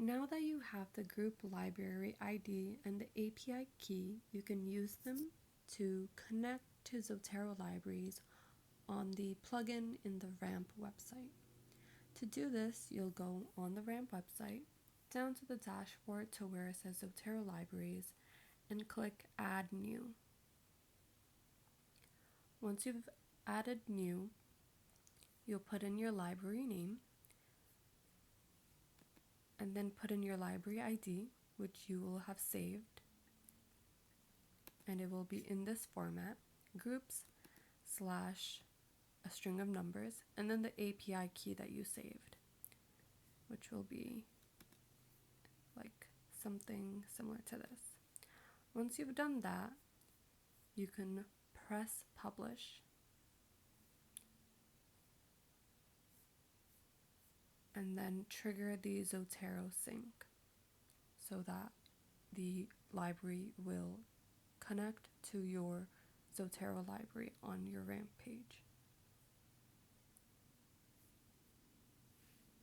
Now that you have the group library ID and the API key, you can use them to connect to Zotero libraries on the plugin in the RAMP website. To do this, you'll go on the RAMP website, down to the dashboard to where it says Zotero libraries, and click Add New. Once you've added New, you'll put in your library name, and then put in your library ID, which you will have saved, and it will be in this format, groups / a string of numbers, and then the API key that you saved, which will be like something similar to this. Once you've done that, you can press publish, and then trigger the Zotero sync so that the library will connect to your Zotero library on your RAMP page.